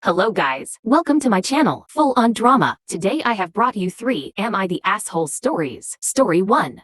Hello guys, welcome to my channel, full on drama. Today I have brought you 3 Am I the Asshole stories. Story 1.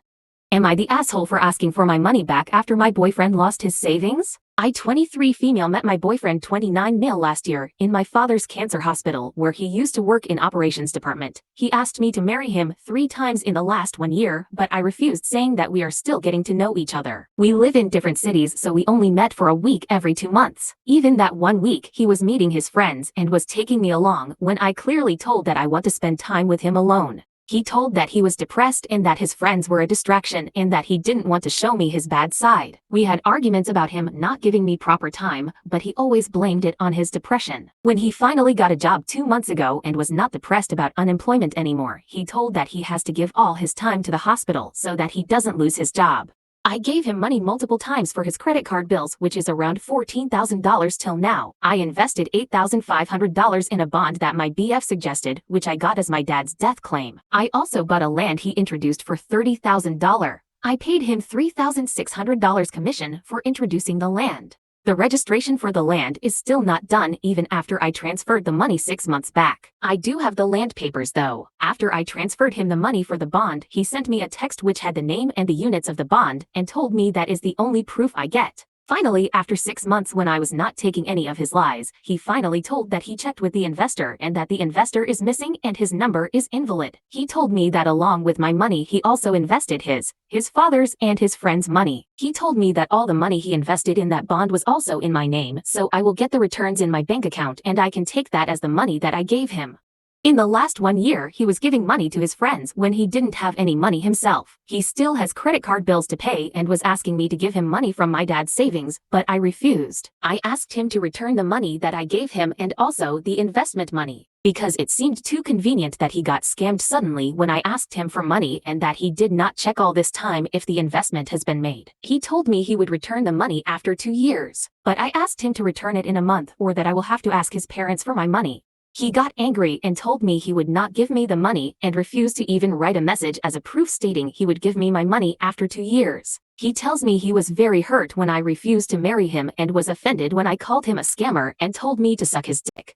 Am I the asshole for asking for my money back after my boyfriend lost his savings? I 23 female met my boyfriend 29 male last year in my father's cancer hospital where he used to work in operations department. He asked me to marry him 3 times in the last 1 year, but I refused, saying that we are still getting to know each other. We live in different cities, so we only met for a week every 2 months. Even that 1 week he was meeting his friends and was taking me along when I clearly told that I want to spend time with him alone. He told that he was depressed and that his friends were a distraction and that he didn't want to show me his bad side. We had arguments about him not giving me proper time, but he always blamed it on his depression. When he finally got a job 2 months ago and was not depressed about unemployment anymore, he told that he has to give all his time to the hospital so that he doesn't lose his job. I gave him money multiple times for his credit card bills, which is around $14,000 till now. I invested $8,500 in a bond that my BF suggested, which I got as my dad's death claim. I also bought a land he introduced for $30,000. I paid him $3,600 commission for introducing the land. The registration for the land is still not done even after I transferred the money 6 months back. I do have the land papers though. After I transferred him the money for the bond, he sent me a text which had the name and the units of the bond and told me that is the only proof I get. Finally, after 6 months when I was not taking any of his lies, he finally told that he checked with the investor and that the investor is missing and his number is invalid. He told me that along with my money he also invested his father's and his friend's money. He told me that all the money he invested in that bond was also in my name, so I will get the returns in my bank account and I can take that as the money that I gave him. In the last 1 year, he was giving money to his friends when he didn't have any money himself. He still has credit card bills to pay and was asking me to give him money from my dad's savings, but I refused. I asked him to return the money that I gave him and also the investment money, because it seemed too convenient that he got scammed suddenly when I asked him for money and that he did not check all this time if the investment has been made. He told me he would return the money after 2 years, but I asked him to return it in a month or that I will have to ask his parents for my money. He got angry and told me he would not give me the money and refused to even write a message as a proof stating he would give me my money after 2 years. He tells me he was very hurt when I refused to marry him and was offended when I called him a scammer and told me to suck his dick,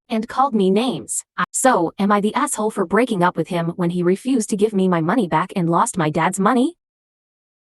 and called me names. So, am I the asshole for breaking up with him when he refused to give me my money back and lost my dad's money?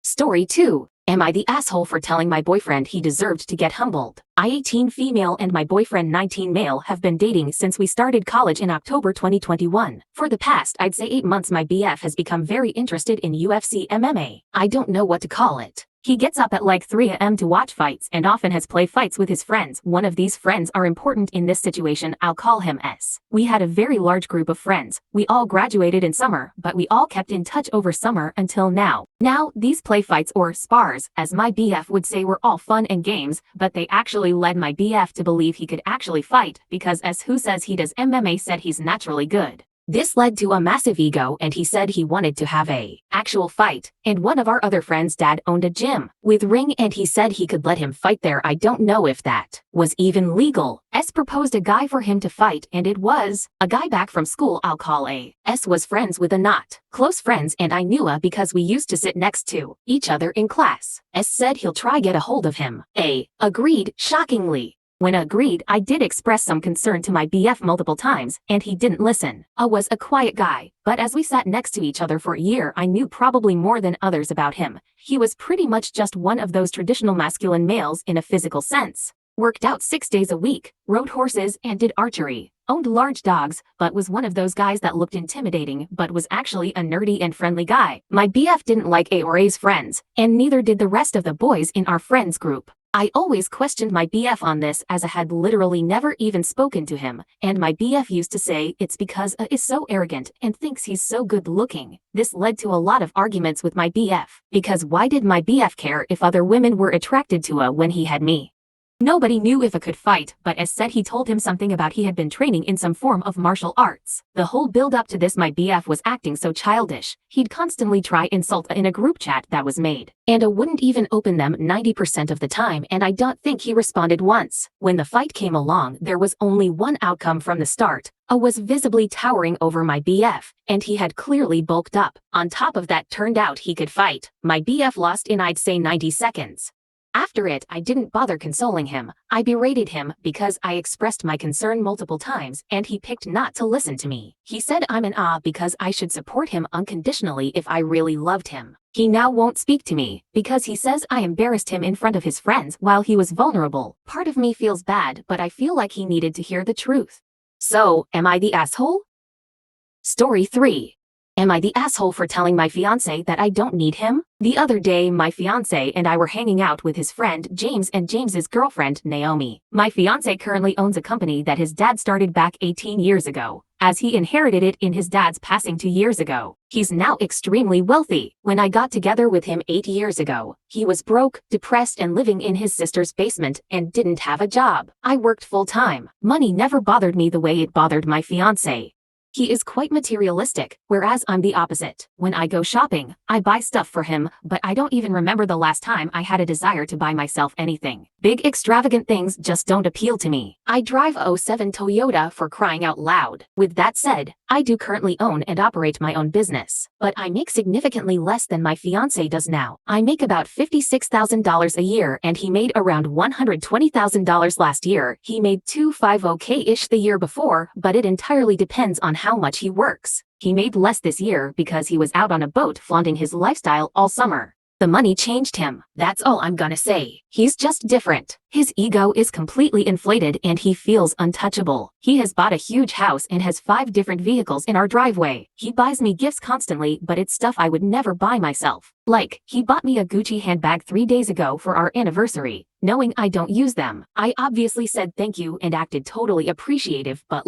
Story 2. Am I the asshole for telling my boyfriend he deserved to get humbled? I 18 female and my boyfriend 19 male have been dating since we started college in October 2021. For the past, I'd say 8 months, my BF has become very interested in UFC MMA. I don't know what to call it. He gets up at like 3 a.m. to watch fights and often has play fights with his friends. One of these friends are important in this situation. I'll call him S. We had a very large group of friends. We all graduated in summer, but we all kept in touch over summer until now. Now, these play fights or spars, as my BF would say, were all fun and games, but they actually led my BF to believe he could actually fight because S, who says he does MMA, said he's naturally good. This led to a massive ego and he said he wanted to have a actual fight, and one of our other friends' dad owned a gym with ring and he said he could let him fight there. I don't know if that was even legal. S proposed a guy for him to fight and it was a guy back from school. I'll call A. S was friends with a not close friends and I knew A because we used to sit next to each other in class. S said he'll try get a hold of him. A agreed, shockingly. When agreed, I did express some concern to my BF multiple times, and he didn't listen. A was a quiet guy, but as we sat next to each other for a year, I knew probably more than others about him. He was pretty much just one of those traditional masculine males in a physical sense. Worked out 6 days a week, rode horses and did archery, owned large dogs, but was one of those guys that looked intimidating but was actually a nerdy and friendly guy. My BF didn't like A or A's friends, and neither did the rest of the boys in our friends group. I always questioned my BF on this as I had literally never even spoken to him, and my BF used to say it's because A is so arrogant and thinks he's so good looking. This led to a lot of arguments with my BF, because why did my BF care if other women were attracted to A when he had me? Nobody knew if A could fight, but S said he told him something about he had been training in some form of martial arts. The whole build up to this, my BF was acting so childish. He'd constantly try insult A in a group chat that was made, and A wouldn't even open them 90% of the time, and I don't think he responded once. When the fight came along, there was only one outcome from the start. A was visibly towering over my BF, and he had clearly bulked up. On top of that, turned out he could fight. My BF lost in I'd say 90 seconds. After it, I didn't bother consoling him. I berated him because I expressed my concern multiple times and he picked not to listen to me. He said I'm an because I should support him unconditionally if I really loved him. He now won't speak to me because he says I embarrassed him in front of his friends while he was vulnerable. Part of me feels bad, but I feel like he needed to hear the truth. So, am I the asshole? Story 3. Am I the asshole for telling my fiancé that I don't need him? The other day, my fiancé and I were hanging out with his friend James and James's girlfriend Naomi. My fiancé currently owns a company that his dad started back 18 years ago, as he inherited it in his dad's passing 2 years ago. He's now extremely wealthy. When I got together with him 8 years ago, he was broke, depressed and living in his sister's basement and didn't have a job. I worked full-time. Money never bothered me the way it bothered my fiancé. He is quite materialistic, whereas I'm the opposite. When I go shopping, I buy stuff for him, but I don't even remember the last time I had a desire to buy myself anything. Big extravagant things just don't appeal to me. I drive a '07 Toyota for crying out loud. With that said, I do currently own and operate my own business, but I make significantly less than my fiancé does now. I make about $56,000 a year and he made around $120,000 last year. He made $250K-ish the year before, but it entirely depends on how much he works. He made less this year because he was out on a boat flaunting his lifestyle all summer. The money changed him. That's all I'm gonna say. He's just different. His ego is completely inflated and he feels untouchable. He has bought a huge house and has 5 different vehicles in our driveway. He buys me gifts constantly, but it's stuff I would never buy myself. Like, he bought me a Gucci handbag 3 days ago for our anniversary, knowing I don't use them. I obviously said thank you and acted totally appreciative, but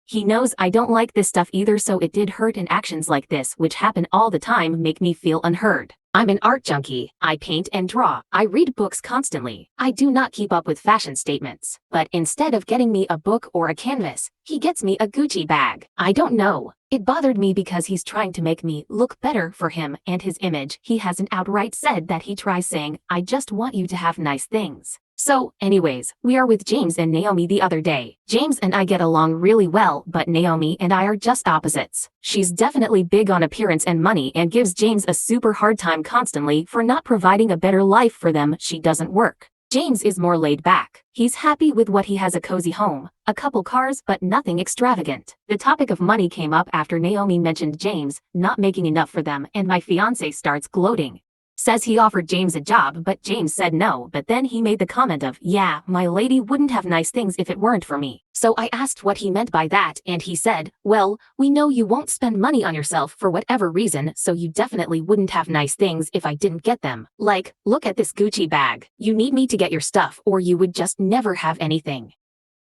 he knows I don't like this stuff either, so it did hurt, and actions like this, which happen all the time, make me feel unheard. I'm an art junkie. I paint and draw. I read books constantly. I do not keep up with fashion statements. But instead of getting me a book or a canvas, he gets me a Gucci bag. I don't know. It bothered me because he's trying to make me look better for him and his image. He hasn't outright said that. He tries saying, I just want you to have nice things. So, anyways, we are with James and Naomi the other day. James and I get along really well, but Naomi and I are just opposites. She's definitely big on appearance and money and gives James a super hard time constantly for not providing a better life for them. She doesn't work. James is more laid back. He's happy with what he has: a cozy home, a couple cars, but nothing extravagant. The topic of money came up after Naomi mentioned James not making enough for them, and my fiancé starts gloating. Says he offered James a job, but James said no, but then he made the comment of, yeah, my lady wouldn't have nice things if it weren't for me. So I asked what he meant by that, and he said, well, we know you won't spend money on yourself for whatever reason, so you definitely wouldn't have nice things if I didn't get them. Like, look at this Gucci bag. You need me to get your stuff or you would just never have anything.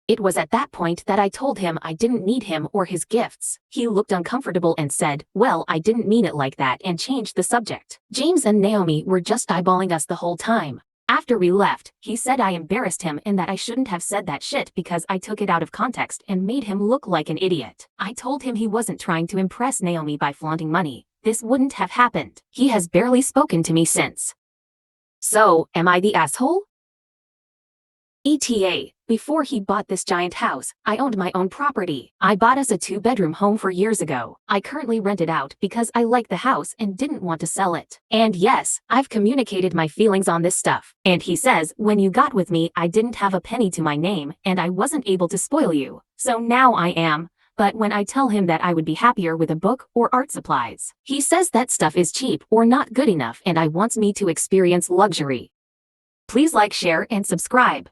It was at that point that I told him I didn't need him or his gifts. He looked uncomfortable and said, well, I didn't mean it like that, and changed the subject. James and Naomi were just eyeballing us the whole time. After we left, he said I embarrassed him and that I shouldn't have said that shit because I took it out of context and made him look like an idiot. I told him he wasn't trying to impress Naomi by flaunting money. This wouldn't have happened. He has barely spoken to me since. So, am I the asshole? ETA. Before he bought this giant house, I owned my own property. I bought us a 2-bedroom home 4 years ago. I currently rent it out because I like the house and didn't want to sell it. And yes, I've communicated my feelings on this stuff. And he says, when you got with me, I didn't have a penny to my name and I wasn't able to spoil you. So now I am. But when I tell him that I would be happier with a book or art supplies, he says that stuff is cheap or not good enough and I wants me to experience luxury. Please like, share, and subscribe.